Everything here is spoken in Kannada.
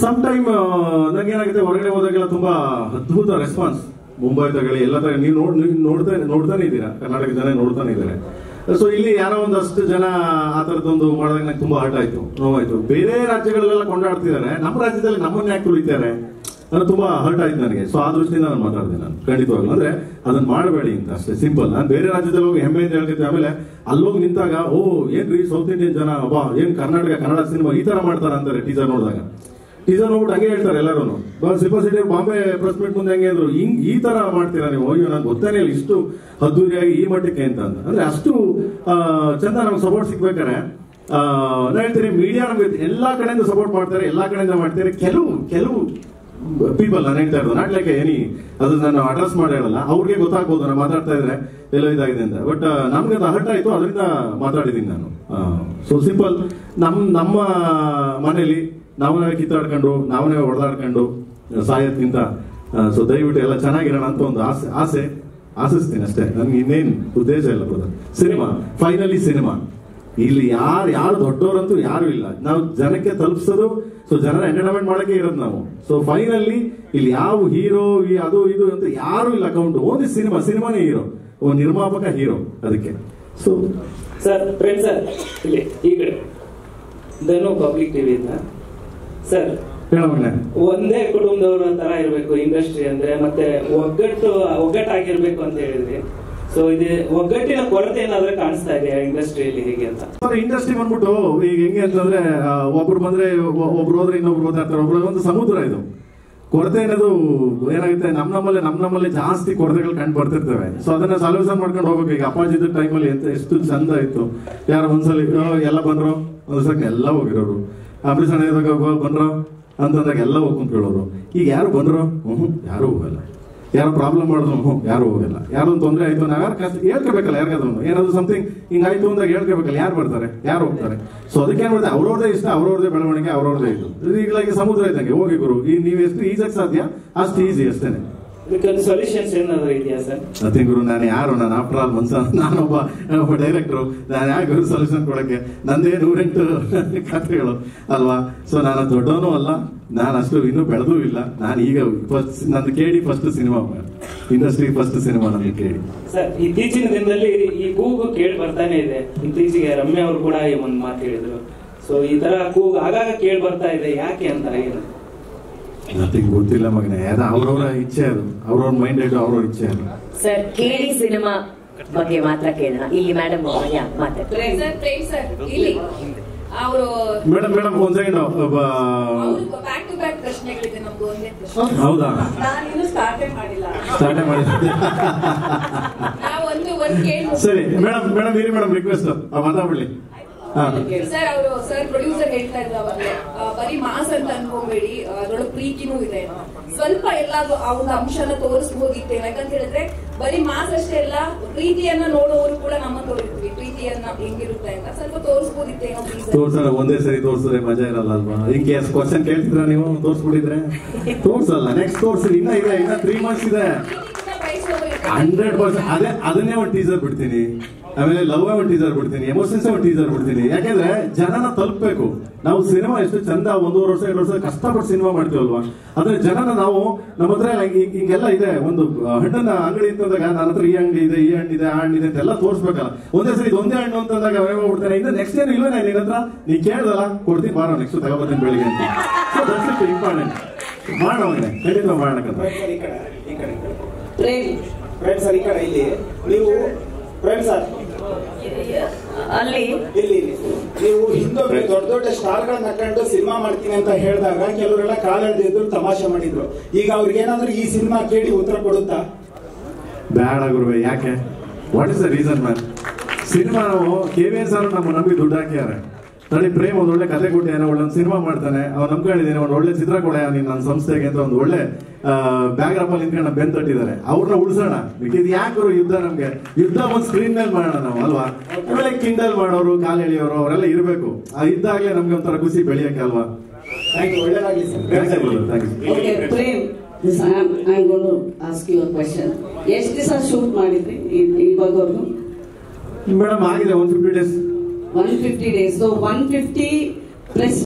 ಸಮ್ ಟೈಮ್ ನಂಗೆ ಏನಾಗುತ್ತೆ, ಹೊರಗಡೆ ಹೋದಾಗೆಲ್ಲ ತುಂಬಾ ಅದ್ಭುತ ರೆಸ್ಪಾನ್ಸ್. ಮುಂಬೈ ತಗೊಳ್ಳಿ, ಎಲ್ಲ ತರ ನೀವು ನೋಡ್ತಾನೆ ಇದ್ದೀರಾ, ಕರ್ನಾಟಕ ಜನ ನೋಡ್ತಾನೆ ಇದ್ದಾರೆ. ಸೊ ಇಲ್ಲಿ ಯಾರೋ ಒಂದಷ್ಟು ಜನ ಆ ತರದೊಂದು ಮಾಡಿದಾಗ ನಂಗೆ ತುಂಬಾ ಹರ್ಟ್ ಆಯ್ತು, ನೋವಾಯ್ತು. ಬೇರೆ ರಾಜ್ಯಗಳಲ್ಲೆಲ್ಲ ಕೊಂಡಾಡ್ತಿದ್ದಾರೆ, ನಮ್ಮ ರಾಜ್ಯದಲ್ಲಿ ನಮ್ಮನ್ನ ಯಾಕೆ ತುಳಿತಾರೆ ಅದು ತುಂಬಾ ಹರ್ಟ್ ಆಯ್ತು ನನಗೆ. ಸೊ ಆ ದೃಷ್ಟಿಯಿಂದ ನಾನು ಮಾತಾಡಿದೆ. ನಾನು ಖಂಡಿತವಾಗ್ಲು ಅಂದ್ರೆ ಅದನ್ನ ಮಾಡಬೇಡಿ ಅಂತ ಅಷ್ಟೇ, ಸಿಂಪಲ್. ನಾನು ಬೇರೆ ರಾಜ್ಯದಲ್ಲಿ ಹೋಗಿ ಹೆಮ್ಮೆಯಿಂದ ಹೇಳ್ತಿದ್ದೆ. ಆಮೇಲೆ ಅಲ್ಲೋಗಿ ನಿಂತಾಗ ಓ ಏನ್ರಿ ಸೌತ್ ಇಂಡಿಯನ್ ಜನ, ಅಬ್ಬಾ ಏನ್ ಕನ್ನಡ ಸಿನಿಮಾ ಈ ತರ ಮಾಡ್ತಾರ ಅಂತಾರೆ. ಟೀಸರ್ ನೋಡಿದಾಗ, ಟೀಸರ್ ನೋಡ್ಬಿಟ್ಟು ಹಂಗೆ ಹೇಳ್ತಾರೆ ಎಲ್ಲರೂ. Silver city Bombay press meet ಮುಂದೆ ಹೆಂಗೆ ಅಂದ್ರು, ಈ ತರ ಮಾಡ್ತೀರಾ ನೀವು, ಅಯ್ಯೋ ನಂಗೆ ಗೊತ್ತೇನೆ ಇಲ್ಲ ಇಷ್ಟು ಅದ್ದೂರಿಯಾಗಿ ಈ ಮಟ್ಟಕ್ಕೆ ಅಂತ. ಅಂದ್ರೆ ಅಷ್ಟು ಚಂದ ನಮ್ಗೆ ಸಪೋರ್ಟ್ ಸಿಗ್ಬೇಕಾರೆ ನಾನು ಹೇಳ್ತೀನಿ, ಮೀಡಿಯಾ ನಮ್ಗೆ ಎಲ್ಲಾ ಕಡೆಯಿಂದ ಸಪೋರ್ಟ್ ಮಾಡ್ತಾರೆ, ಎಲ್ಲಾ ಕಡೆಯಿಂದ ಮಾಡ್ತಾರೆ. ಕೆಲವು ಪೀಪಲ್ ನಾನು ಹೇಳ್ತಾ ಇರೋದು, ನಾಟ್ ಲೈಕ್ ಎನಿ, ಅದು ನಾನು ಅಡ್ರೆಸ್ ಮಾಡಿ ಹೇಳಲ್ಲ, ಅವ್ರಿಗೆ ಗೊತ್ತಾಗ್ಬೋದು ನಾನು ಮಾತಾಡ್ತಾ ಇದ್ರೆ ಎಲ್ಲೋ ಇದಾಗಿದೆ ಅಂತ. ಬಟ್ ನಮ್ಗೆ ಅದು ಹರ್ಟ್ ಆಯ್ತು, ಅದರಿಂದ ಮಾತಾಡಿದ್ದೀನಿ ನಾನು. ಸೊ ಸಿಂಪಲ್, ನಮ್ಮ ಮನೇಲಿ ನಾವೇ ಕಿತ್ತಾಡ್ಕೊಂಡು ನಾವೇ ಹೊಡೆದಾಡ್ಕೊಂಡು ಸಾಯೋದ್ಕಿಂತ ಸೊ ದಯವಿಟ್ಟು ಎಲ್ಲ ಚೆನ್ನಾಗಿರೋಣ ಅಂತ ಒಂದು ಆಸಿಸ್ತೀನಿ ಅಷ್ಟೇ. ನನ್ಗೆ ಇನ್ನೇನು ಉದ್ದೇಶ ಇಲ್ಲ ಬ್ರದರ್. ಸಿನಿಮಾ ಫೈನಲಿ ಸಿನಿಮಾ, ಇಲ್ಲಿ ಯಾರು ದೊಡ್ಡವರಂತೂ ಯಾರು ಇಲ್ಲ. ನಾವು ಜನಕ್ಕೆ ತಲುಪಿಸೋದು, ಸೊ ಜನರ ಎಂಟರ್ಟೈನ್ಮೆಂಟ್ ಮಾಡಕ್ಕೆ ಇರೋದು ನಾವು. ಸೊ ಫೈನಲಿ ಇಲ್ಲಿ ಯಾವ ಹೀರೋ ಅದು ಇದು ಅಂತ ಯಾರು ಇಲ್ಲ ಅಕೌಂಟ್, ಓನ್ಲಿ ಸಿನಿಮಾನೇ ಹೀರೋ, ನಿರ್ಮಾಪಕ ಹೀರೋ. ಅದಕ್ಕೆ ಸೊ ಸರ್ ಫ್ರೆಂಡ್ ಸರ್ ಇಲ್ಲಿ ಈ ಕಡೆ ಧನು ಪಬ್ಲಿಕ್ ಟಿವಿ ಇಂದ ಸರ್, ಒಂದೇ ಕುಟುಂಬದವರು ತರ ಇರ್ಬೇಕು ಇಂಡಸ್ಟ್ರಿ ಅಂದ್ರೆ, ಮತ್ತೆ ಒಗ್ಗಟ್ಟಾಗಿರ್ಬೇಕು ಅಂತ ಹೇಳಿದ್ರಿ. ಸೊ ಇದು ಒಗ್ಗಟ್ಟಿನ ಕೊರತೆ ಏನಾದ್ರೆ ಕಾಣಿಸ್ತಾ ಇದೆ ಇಂಡಸ್ಟ್ರಿಯಲ್ಲಿ ಹೇಗೆ ಅಂತ? ಇಂಡಸ್ಟ್ರಿ ಬಂದ್ಬಿಟ್ಟು ಈಗ ಹೆಂಗೆ ಅಂತಂದ್ರೆ, ಒಬ್ರು ಬಂದ್ರೆ ಒಬ್ರು ಹೋದ್ರೆ ಇನ್ನೊಬ್ರು ಓದಾಡ್ತಾರೆ, ಒಬ್ರು ಒಂದು ಸಮುದ್ರ ಇದು. ಕೊರತೆ ಅನ್ನೋದು ಏನಾಗುತ್ತೆ, ನಮ್ಮಲ್ಲಿ ಜಾಸ್ತಿ ಕೊರತೆಗಳು ಕಂಡು ಬರ್ತಿರ್ತವೆ. ಸೊ ಅದನ್ನ ಸೊಲ್ಯೂಷನ್ ಮಾಡ್ಕೊಂಡು ಹೋಗ್ಬೇಕು. ಈಗ ಅಪ್ಪಾಜಿದ ಟೈಮಲ್ಲಿ ಎಷ್ಟು ಚಂದ ಇತ್ತು, ಯಾರು ಒಂದ್ಸಲಿ ಎಲ್ಲ ಬಂದ್ರು, ಒಂದ್ಸಲ ಎಲ್ಲ ಹೋಗಿರೋರು. ಅಂಬರೀಷ್ ಅಣ್ಣ ಬಂದ್ರು ಅಂತಂದಾಗ ಎಲ್ಲ ಹೋಗ್ಕೊಂಡು ಕೇಳೋರು. ಈಗ ಯಾರು ಬಂದ್ರು ಯಾರು ಹೋಗಲ್ಲ, ಯಾರೋ ಪ್ರಾಬ್ಲಮ್ ಮಾಡಿದ್ರು ಯಾರು ಹೋಗಲ್ಲ. ಯಾರು ತೊಂದರೆ ಆಯ್ತು ನಾವು ಹೇಳ್ಕೋಬೇಕಲ್ಲ, ಯಾರಿಗಾದ್ರು ಏನಾದ್ರು ಸಮಥಿಂಗ್ ಹಿಂಗಾಯ್ತು ಅಂದಾಗ ಹೇಳ್ಕೋಬೇಕಲ್ಲ, ಯಾರು ಬರ್ತಾರೆ ಯಾರು ಹೋಗ್ತಾರೆ. ಸೊ ಅದಕ್ಕೆ ಏನ್ ಮಾಡಿದೆ, ಅವ್ರವ್ರದೇ ಇಷ್ಟ, ಅವ್ರವ್ರದೇ ಬೆಳವಣಿಗೆ, ಅವ್ರವ್ರದೇ ಇದು. ಈಗಲಾಗಿ ಸಮುದ್ರ ಇದ್ದಂಗೆ, ಹೋಗಿ ಗುರು ನೀವು ಎಷ್ಟು ಈಸಿಯಾಗಿ ಸಾಧ್ಯ ಅಷ್ಟು ಈಸಿ ಅಷ್ಟೇನೆ. ಸೊಲ್ಯೂಷನ್ಸ್ ಏನಾದ್ರು ಇದೆಯಾ ಸರ್? ಅದೇ ಗುರು, ನಾನು ಆಫ್ಟರ್ ಆಲ್ ನಾನೊಬ್ಬ ಡೈರೆಕ್ಟ್ರು, ನಾನು ಯಾಕೆ ಸೊಲ್ಯೂಷನ್ ಕೊಡಕ್ಕೆ, ನಂದೇ 108 ಕಥೆಗಳು ಅಲ್ವಾ. ಸೊ ನಾನು ದೊಡ್ಡವನು ಅಲ್ಲ, ನಾನು ಅಷ್ಟು ಇನ್ನೂ ಬೆಳೆದೂ ಇಲ್ಲ. ನಾನು ಈಗ ನಂದು ಕೇಳಿ first cinema, industry first cinema ನನಗೆ ಕೇಳಿ. ಸರ್ ಇತ್ತೀಚಿನ ದಿನದಲ್ಲಿ ಈ ಕೂಗು ಕೇಳಿ ಬರ್ತಾನೆ ಇದೆ. ಇತ್ತೀಚೆಗೆ ರಮ್ಯಾ ಅವರು ಕೂಡ ಒಂದು ಮಾತು ಹೇಳಿದ್ರು. ಸೊ ಈ ತರ ಕೂಗು ಆಗಾಗ ಕೇಳಿ ಬರ್ತಾ ಇದೆ, ಯಾಕೆ ಅಂತ ಏನು ನಥಿಂಗ್ ಗೊತ್ತಿಲ್ಲ ಮಗನೇ, ಅದು ಅವ್ರವ್ರ ಇಚ್ಛೆ, ಅದು ಅವ್ರವ್ರ ಮೈಂಡ್ ಇಟ್ಟು ಅವ್ರವ್ರ ಇಚ್ಛೆ. ಸರ್ ಕೇಳಿ ಸಿನಿಮಾ ಬಗ್ಗೆ ಮಾತ್ರ ಕೇಳೋಣ. ಇಲ್ಲಿ ಮೇಡಮ್ ಮಾತಾಡ್ತಾರೆ. ಮೇಡಮ್ ಒಂದ್ ಸೆಕೆಂಡ್, ಹೌದಾ ಸ್ಟಾರ್ಟೇ ಮಾಡಿಲ್ಲ. ಸರಿ ಮೇಡಮ್ ಇರಿ ಮೇಡಮ್, ರಿಕ್ವೆಸ್ಟ್ ಮಾತಾಡ್ಬಿಡ್ಲಿ. ಸರ್ ಅವರು ಪ್ರೊಡ್ಯೂಸರ್ ಹೇಳ್ತಾ ಇದ್ರು ಅವಾಗಲೇ, ಬರೀ ಮಾಸ್ ಅಂತ ಅನ್ಕೋಬೇಡಿ, ಅದ್ರೊಳಗೆ ಪ್ರೀತಿನೂ ಇದೆ, ಸ್ವಲ್ಪ ಎಲ್ಲಾದ್ರೂ ಆ ಒಂದು ಅಂಶನ ತೋರಿಸಬಹುದಿತ್ತೆ. ಯಾಕಂತ ಹೇಳಿದ್ರೆ ಬರೀ ಮಾಸ್ ಅಷ್ಟೇ ಅಲ್ಲ, ಪ್ರೀತಿಯನ್ನ ನೋಡೋರು ಕೂಡ ನಮ್ಮ ತೋರಿಸ್ತೀವಿ, ಪ್ರೀತಿಯನ್ನ ಹೆಂಗಿರುತ್ತೆ ಅಂತ ಸ್ವಲ್ಪ ತೋರಿಸಬಹುದಿತ್ತೆ. ತೋರ್ಸಲ್ಲ, ಒಂದೇ ಸರಿ ತೋರ್ಸಿದ್ರೆ ಮಜಾ ಇರಲ್ಲ ಅಲ್ವಾ? ಹಿಂಗೆ ಕ್ವಶನ್ ಕೇಳ್ತಿದ್ರ ನೀವು, ತೋರ್ಸ್ಬಿಟ್ಟಿದ್ರೆ ತೋರ್ಸಲ್ಲ, ನೆಕ್ಸ್ಟ್ ತೋರ್ಸಿ. ಇನ್ನ 3 months ಇದೆ, 100%. ಅದನ್ನೇ ಒಂದು ಟೀಸರ್ ಬಿಡ್ತೀನಿ, ಆಮೇಲೆ ಲವ್ ಒಂದು ಟೀಸರ್ ಬಿಡ್ತೀನಿ, ಎಮೋಷನ್ಸ್ ಒಂದು ಟೀಸರ್ ಬಿಡ್ತೀನಿ. ಯಾಕೆಂದ್ರೆ ಜನನ ತಲುಪಬೇಕು. ನಾವು ಸಿನಿಮಾ ಎಷ್ಟು ಚಂದ 1.5 ವರ್ಷ 2 ವರ್ಷ ಕಷ್ಟಪಟ್ಟು ಸಿನಿಮಾ ಮಾಡ್ತೀವಲ್ವಾ, ಆದ್ರೆ ಜನನ ನಾವು ನಮ್ಮ ಹತ್ರ ಹಿಂಗೆಲ್ಲ ಇದೆ. ಒಂದು ಹಣ್ಣನ್ನ ಅಂಗಡಿ ಅಂತಂದಾಗ ನನ್ನ ಹತ್ರ ಈ ಅಂಗಡಿ ಇದೆ, ಈ ಹಣ್ಣಿದೆ, ಆ ಹಣ್ಣಿದೆ ಅಂತೆಲ್ಲ ತೋರಿಸ್ಬೇಕಲ್ಲ. ಒಂದೇ ಸರಿ ಒಂದೇ ಹಣ್ಣು ಅಂತಂದಾಗ ಅವೇ ಮಾಡ್ಬಿಡ್ತಾನೆ. ಇನ್ನು ನೆಕ್ಸ್ಟ್ ಏನು ಇಲ್ವೇ ನಿನ್ನ ಹತ್ರ, ನೀ ಕೇಳ್ದಲ್ಲ ಕೊಡ್ತೀನಿ ಬಾರೋ, ನೆಕ್ಸ್ಟ್ ತಗೋಬರ್ತೀನಿ ಬೆಳಿಗ್ಗೆ ಅಂತ. So that's important. ಮಾಡೋಣ, ಖಂಡಿತ ಮಾಡೋಣ. ಫ್ರೆಂಡ್ಸ್ ಸರ್, ಈ ಕಡೆ ಇಲ್ಲಿ ನೀವು ಫ್ರೆಂಡ್ಸ್ ಸರ್ ಅಲ್ಲಿ ಇಲ್ಲಿ ನೀವು ಹಿಂದೊಮ್ಮೆ ದೊಡ್ಡ ಸ್ಟಾರ್ಗಳನ್ನ ಹಾಕೊಂಡು ಸಿನಿಮಾ ಮಾಡ್ತೀನಿ ಅಂತ ಹೇಳಿದಾಗ ಕೆಲವರೆಲ್ಲ ಕಾಲೆಳೆದಿದ್ರು, ತಮಾಷೆ ಮಾಡಿದ್ರು. ಈಗ ಅವ್ರಿಗೆ ಏನಾದ್ರೂ ಈ ಸಿನಿಮಾ ಕೇಳಿ ಉತ್ತರ ಕೊಡುತ್ತಾ? ಬೇಡ ಗುರುವೆ, ಯಾಕೆ? What is the reason man? Cinema ನಾವು KVS ಅವರು ನಮ್ಮ ನಮಗೆ ದುಡ್ಡು ಹಾಕ್ಯಾರೆ. ತಡಿ ಪ್ರೇಮ್ ಒಂದು ಒಳ್ಳೆ ಕತೆ ಕೊಟ್ಟಿದ್ದಾನೆ, ಒಳ್ಳೆ ಒಂದು ಸಿನಿಮಾ ಮಾಡ್ತಾನೆ, ಅವ್ನು ನಂಬ್ಕೊಂಡಿದ್ದೀನಿ, ಒಂದು ಒಳ್ಳೆ ಚಿತ್ರ ಕೊಡ ನೀನು ನನ್ನ ಸಂಸ್ಥೆಗೆ ಅಂತ ಒಂದು ಒಳ್ಳೆ ಬ್ಯಾಕ್ ಗ್ರೌಂಡ್ ಅಲ್ಲಿ ನಿಂತ್ಕೊಂಡು ಬೆನ್ ತಟ್ಟಿದ್ದಾರೆ. ಅವ್ರನ್ನ ಉಳಿಸೋಣ. ಇದು ಯಾಕೆ ಯುದ್ಧ, ನಮ್ಗೆ ಯುದ್ಧ ಒಂದು ಸ್ಕ್ರೀನ್ ಮೇಲೆ ಮಾಡೋಣ ನಾವು ಅಲ್ವಾ? ಆಮೇಲೆ ಕಿಂಡಲ್ ಮಾಡೋರು, ಕಾಲು ಎಳೆಯೋರು ಅವರೆಲ್ಲ ಇರಬೇಕು. ಇದ್ದಾಗಲೇ ನಮ್ಗೆ ಒಂಥರ ಖುಷಿ ಬೆಳೆಯಕ್ಕೆ ಅಲ್ವಾ? ಥ್ಯಾಂಕ್ ಯು, ಒಳ್ಳೆದಾಗಲಿ sir. I'm going to ask you a question. ಎಷ್ಟು ದಿವಸ ಶೂಟ್ ಮಾಡಿದ್ರಿ ಇವಾಗವರೆಗೂ? ಮೇಡಮ್ ಆಗಿದೆ 150 days. 150 days. So 150 plus